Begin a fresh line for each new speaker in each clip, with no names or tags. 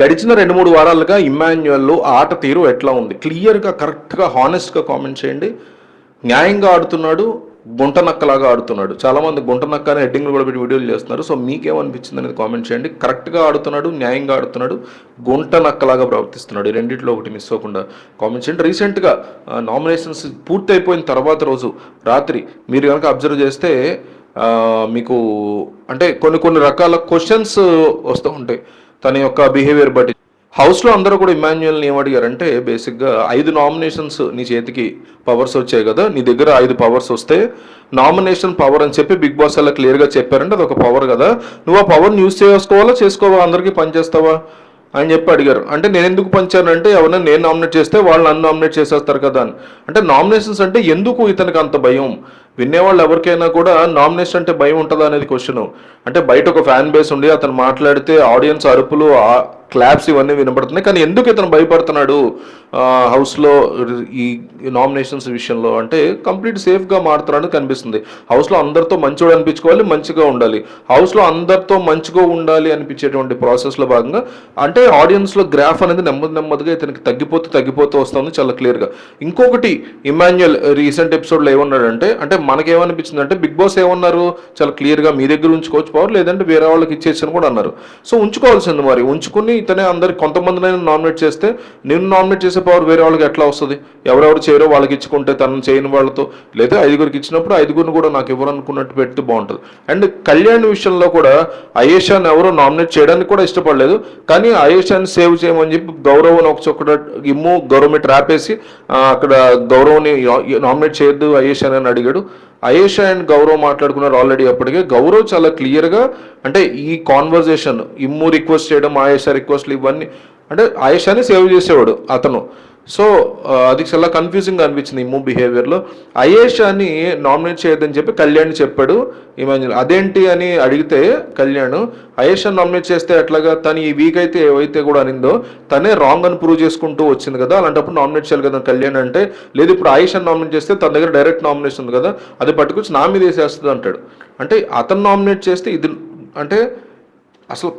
గడిచిన 2-3 వారాలుగా ఇమ్మాన్యుయల్ ఆట తీరు ఎట్లా ఉంది? క్లియర్‌గా, కరెక్ట్‌గా, హానెస్ట్‌గా కామెంట్ చేయండి. న్యాయంగా ఆడుతున్నాడు, గుంట నక్కలాగా ఆడుతున్నాడు. చాలామంది గుంట నక్క అనే హెడ్డింగ్‌లు కూడా పెట్టి వీడియోలు చేస్తున్నారు. సో మీకేమనిపించింది అనేది కామెంట్ చేయండి. కరెక్ట్‌గా ఆడుతున్నాడు, న్యాయంగా ఆడుతున్నాడు, గుంట నక్కలాగా ప్రవర్తిస్తున్నాడు. ఈ రెండిట్లో ఒకటి మిస్ అవ్వకుండా కామెంట్ చేయండి. రీసెంట్‌గా నామినేషన్స్ పూర్తయిపోయిన తర్వాత రోజు రాత్రి మీరు కనుక అబ్జర్వ్ చేస్తే మీకు అంటే కొన్ని రకాల క్వశ్చన్స్ వస్తూ ఉంటాయి తన యొక్క బిహేవియర్ బట్టి. హౌస్లో అందరూ కూడా ఇమ్మాన్యుయల్ని ఏమడిగారంటే బేసిక్గా 5 నామినేషన్స్ నీ చేతికి పవర్స్ వచ్చాయి కదా, నీ దగ్గర 5 పవర్స్ వస్తే నామినేషన్ పవర్ అని చెప్పి బిగ్ బాస్ అలా క్లియర్గా చెప్పారంటే అది ఒక పవర్ కదా, నువ్వు ఆ పవర్ని యూజ్ చేసుకోవా, అందరికీ పనిచేస్తావా అని చెప్పి అడిగారు. అంటే నేను ఎందుకు పంచానంటే ఎవరైనా నేను నామినేట్ చేస్తే వాళ్ళు నన్ను నామినేట్ చేసేస్తారు కదా అని. అంటే నామినేషన్స్ అంటే ఎందుకు ఇతనికి అంత భయం? వినేవాళ్ళు ఎవరికైనా కూడా నామినేషన్ అంటే భయం ఉంటుందా అనేది క్వశ్చన్. అంటే బయట ఒక ఫ్యాన్ బేస్ ఉండి అతను మాట్లాడితే ఆడియన్స్ అరుపులు, క్లాప్స్ ఇవన్నీ వినపడుతున్నాయి. కానీ ఎందుకు ఇతను భయపడుతున్నాడు హౌస్లో ఈ నామినేషన్స్ విషయంలో? అంటే కంప్లీట్ సేఫ్గా మారుతున్నాడు కనిపిస్తుంది. హౌస్లో అందరితో మంచిగా అనిపించుకోవాలి, మంచిగా ఉండాలి. హౌస్లో అందరితో మంచిగా ఉండాలి అనిపించేటువంటి ప్రాసెస్లో భాగంగా అంటే ఆడియన్స్లో గ్రాఫ్ అనేది నెమ్మదిగా ఇతనికి తగ్గిపోతూ వస్తుంది చాలా క్లియర్గా. ఇంకొకటి ఇమ్మాన్యుయల్ రీసెంట్ ఎపిసోడ్లో ఏమన్నాడంటే, అంటే మనకేమనిపించింది అంటే బిగ్ బాస్ ఏమన్నారు, చాలా క్లియర్గా మీ దగ్గర ఉంచుకోవచ్చు పవర్, లేదంటే వేరే వాళ్ళకి ఇచ్చేసి కూడా అన్నారు. సో ఉంచుకోవాల్సింది, మరి ఉంచుకుని ఇతనే అందరికి కొంతమందినైనా నామినేట్ చేస్తే నేను నామినేట్ చేసే పవర్ వేరే వాళ్ళకి ఎట్లా వస్తుంది? ఎవరెవరు చేయరో వాళ్ళకి ఇచ్చుకుంటే తనను చేయని వాళ్ళతో, లేదా 5గురికి ఇచ్చినప్పుడు 5గురిని కూడా నాకు ఇవ్వరనుకున్నట్టు పెడితే బాగుంటుంది. అండ్ కళ్యాణ్ విషయంలో కూడా అయేషాని ఎవరో నామినేట్ చేయడానికి కూడా ఇష్టపడలేదు, కానీ అయేషాని సేవ్ చేయమని చెప్పి గౌరవ్ని ఒక ఇమ్ము గౌరవ్ ట్రాప్ వేసి అక్కడ గౌరవ్ని నామినేట్ చేయొద్దు అయేషాని అని అడిగాడు. అయేషా అండ్ గౌరవ్ మాట్లాడుకున్నారు ఆల్రెడీ. అప్పటికే గౌరవ్ చాలా క్లియర్గా అంటే ఈ కాన్వర్జేషన్ ఇమ్ము రిక్వెస్ట్ చేయడం, ఆయేషా రిక్వెస్ట్లు ఇవన్నీ అంటే ఆయేషాని సేవ్ చేసేవాడు అతను. సో అది చాలా కన్ఫ్యూజింగ్గా అనిపించింది ఇమ్ము బిహేవియర్లో. అయేషాని నామినేట్ చేయొద్దని చెప్పి కళ్యాణ్ చెప్పాడు ఇమాన్యుయల్. అదేంటి అని అడిగితే కళ్యాణ్ అయేషాని నామినేట్ చేస్తే ఎట్లాగా, తను ఈ వీక్ అయితే ఏవైతే కూడా అనిందో తనే రాంగ్ అని ప్రూవ్ చేసుకుంటూ వచ్చింది కదా, అలాంటప్పుడు నామినేట్ చేయాలి కదా కళ్యాణ్ అంటే, లేదు ఇప్పుడు అయేషాని నామినేట్ చేస్తే తన దగ్గర డైరెక్ట్ నామినేషన్ ఉంది కదా, అది పట్టుకొచ్చి నా మీద వేసేస్తుంది అంటాడు. అంటే అతను నామినేట్ చేస్తే ఇది అంటే అసలు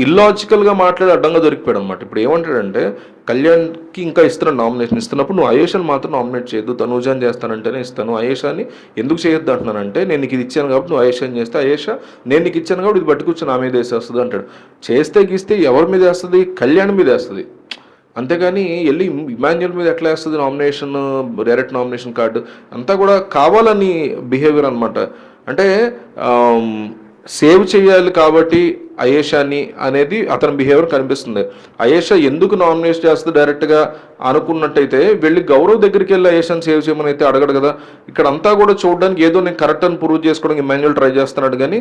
ఇల్లాజికల్గా మాట్లాడి అడ్డంగా దొరికిపోయాడు అనమాట. ఇప్పుడు ఏమంటాడంటే కళ్యాణ్కి ఇంకా ఇస్తున్నాడు నామినేషన్, ఇస్తున్నప్పుడు నువ్వు అయేషాని మాత్రం నామినేట్ చేయొద్దు, తనూజాని చేస్తానంటేనే ఇస్తాను, అయేషాని ఎందుకు చేయొద్దు అంటున్నానంటే నేను నీకు ఇది ఇచ్చాను కాబట్టి నువ్వు అయేషాని చేస్తే, అయేషా నేను నీకు ఇచ్చాను కాబట్టి ఇది పట్టుకొచ్చి నా మీద వేసేస్తుంది అంటాడు. చేస్తే గీస్తే ఎవరి మీద వేస్తుంది? కళ్యాణ్ మీద వేస్తుంది. అంతేగాని వెళ్ళి ఇమాన్యుయల్ మీద ఎట్లా వేస్తుంది నామినేషన్, డైరెక్ట్ నామినేషన్ కార్డు అంతా కూడా కావాలని బిహేవియర్ అనమాట. అంటే సేవ్ చేయాలి కాబట్టి అయేషాని అనేది అతని బిహేవియర్ కనిపిస్తుంది. అయేషా ఎందుకు నామినేట్ చేస్తుంది డైరెక్ట్గా అనుకున్నట్టయితే వెళ్ళి గౌరవ్ దగ్గరికి వెళ్ళి అయేషాని సేవ్ చేయమని అయితే అడగడు కదా. ఇక్కడ అంతా కూడా చూడడానికి ఏదో నేను కరెక్ట్ అని ప్రూవ్ చేసుకోవడానికి ఇమాన్యుయల్ ట్రై చేస్తున్నాడు, కానీ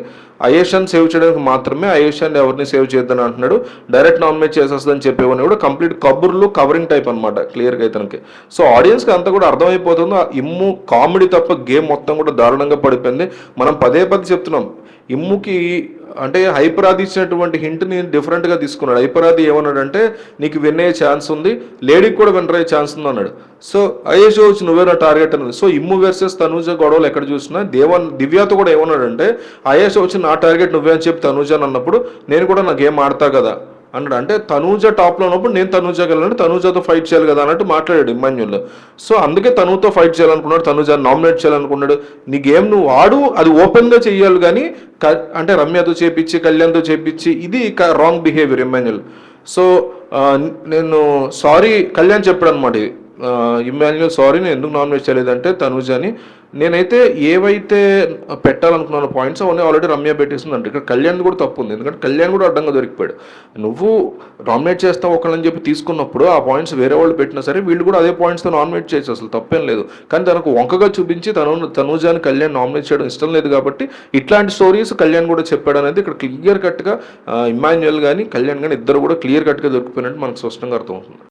అయేషాని సేవ్ చేయడానికి మాత్రమే అయేషాని ఎవరిని సేవ్ చేయొద్దని అంటున్నాడు. డైరెక్ట్ నామినేట్ చేసేస్తుందని చెప్పేవని కూడా కంప్లీట్ కబుర్లు కవరింగ్ టైప్ అనమాట క్లియర్గా ఇతనికి. సో ఆడియన్స్కి అంతా కూడా అర్థమైపోతుంది ఆ ఇమ్ము కామెడీ తప్ప గేమ్ మొత్తం కూడా దారుణంగా పడిపోయింది. మనం పదే చెప్తున్నాం, ఇమ్ముకి అంటే హైపరాది ఇచ్చినటువంటి హింట్ని డిఫరెంట్గా తీసుకున్నాడు. హైపరాది ఏమన్నాడంటే నీకు విన్ అయ్యే ఛాన్స్ ఉంది, లేడీకి కూడా విన్నర్ అయ్యే ఛాన్స్ ఉంది అన్నాడు. సో అయేషా వచ్చి నువ్వే నా టార్గెట్ అన్నది. సో ఇమ్ము వర్సెస్ తనూజ గొడవలు ఎక్కడ చూసినా దివ్యాతో కూడా ఏమన్నాడంటే అయేషా వచ్చి నా టార్గెట్ నువ్వే అని చెప్పి తనూజ అన్నప్పుడు నేను కూడా నా గేమ్ ఆడతా కదా అన్నాడు. అంటే తనూజ టాప్లో ఉన్నప్పుడు నేను తనూజకి వెళ్ళాలంటే తనూజతో ఫైట్ చేయాలి కదా అన్నట్టు మాట్లాడాడు ఇమ్మాన్యుయల్. సో అందుకే తనుతో ఫైట్ చేయాలనుకున్నాడు, తనూజని నామినేట్ చేయాలనుకున్నాడు. నీ గేమ్ నువ్వు ఆడు, అది ఓపెన్గా చెయ్యాలి, కానీ అంటే రమ్యతో చేపించి కళ్యాణ్తో చేపించి ఇది రాంగ్ బిహేవియర్ ఇమ్మాన్యుయల్. సో నేను సారీ కళ్యాణ్ చెప్పాడు అనమాట. ఇది ఇమ్మాన్యుయల్ సారీ నేను ఎందుకు నామినేట్ చేయలేదంటే తనూజని నేనైతే ఏవైతే పెట్టాలనుకున్నాను పాయింట్స్ అవన్నీ ఆల్రెడీ రమ్య పెట్టేసిందంటే ఇక్కడ కళ్యాణ్ కూడా తప్పు ఉంది. ఎందుకంటే కళ్యాణ్ కూడా అడ్డంగా దొరికిపోయాడు. నువ్వు నామినేట్ చేస్తావు ఒకళ్ళని చెప్పి తీసుకున్నప్పుడు ఆ పాయింట్స్ వేరే వాళ్ళు పెట్టినా సరే వీళ్ళు కూడా అదే పాయింట్స్తో నామినేట్ చేయొచ్చు, అసలు తప్పేం లేదు. కానీ తనకు వంకగా చూపించి తనూజాని కళ్యాణ్ నామినేట్ చేయడం ఇష్టం లేదు కాబట్టి ఇట్లాంటి స్టోరీస్ కళ్యాణ్ కూడా చెప్పాడు అనేది ఇక్కడ క్లియర్ కట్గా ఇమ్మాన్యుయల్ కానీ కళ్యాణ్ కానీ ఇద్దరు కూడా క్లియర్ కట్గా దొరికిపోయినట్టు మనకు స్పష్టంగా అర్థమవుతుంది.